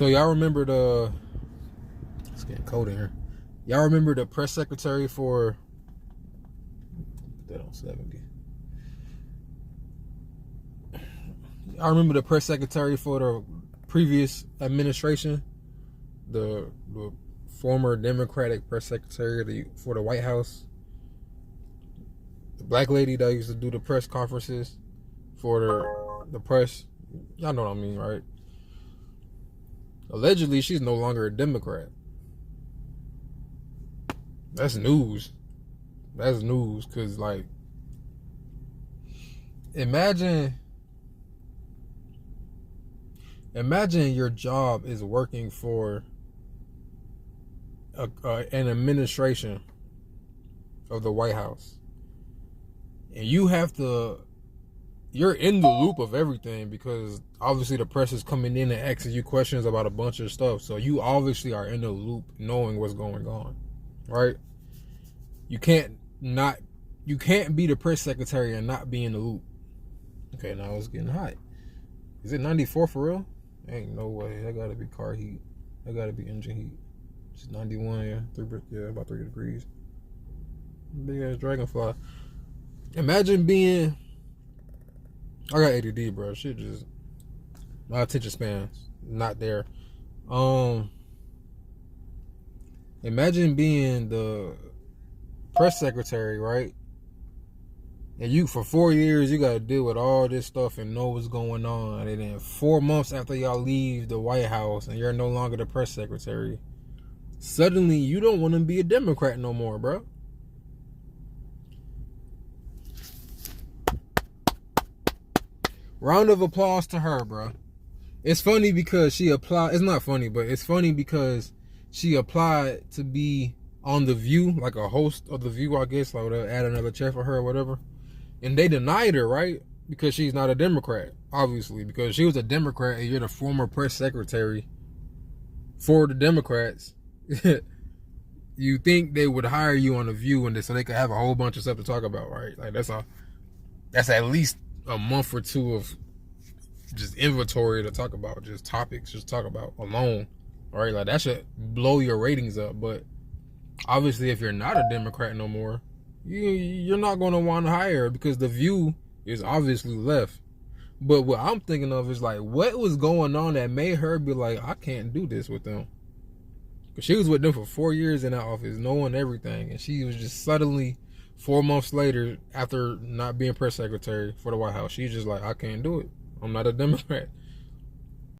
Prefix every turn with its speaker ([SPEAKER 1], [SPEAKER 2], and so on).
[SPEAKER 1] So y'all remember it's getting cold in here. Y'all remember the press secretary for, put that on 70. I remember the press secretary for the previous administration, the former Democratic press secretary for the White House, the black lady that used to do the press conferences for the press. Y'all know what I mean, right? Allegedly, she's no longer a Democrat. That's news. That's news, because, like, imagine your job is working for an administration of the White House, and you're in the loop of everything, because obviously the press is coming in and asking you questions about a bunch of stuff. So you obviously are in the loop, knowing what's going on, right? You can't be the press secretary and not be in the loop. Okay, now it's getting hot. Is it 94 for real? Ain't no way. That gotta be car heat. That gotta be engine heat. It's 91, about 3 degrees. Big ass dragonfly. Imagine being, I got ADD, bro. Shit just, my attention span's not there. Imagine being the press secretary, right? And you, for 4 years, you got to deal with all this stuff and know what's going on. And then 4 months after y'all leave the White House and you're no longer the press secretary, suddenly you don't want to be a Democrat no more, bro. Round of applause to her, bro. It's funny because she applied. It's not funny, but it's funny because she applied to be on The View, like a host of The View, I guess. Like, they'll add another chair for her or whatever. And they denied her, right? Because she's not a Democrat, obviously. Because she was a Democrat and you're the former press secretary for the Democrats. You think they would hire you on The View and so they could have a whole bunch of stuff to talk about, right? Like, that's at least a month or two of just inventory to talk about, just topics, just talk about alone, right? Like, that should blow your ratings up. But obviously, if you're not a Democrat no more, you're not going to want to hire her, because The View is obviously left. But what I'm thinking of is, like, what was going on that made her be like, I can't do this with them? Because she was with them for 4 years in that office, knowing everything, and she was just suddenly 4 months later, after not being press secretary for the White House, she's just like, I can't do it. I'm not a Democrat.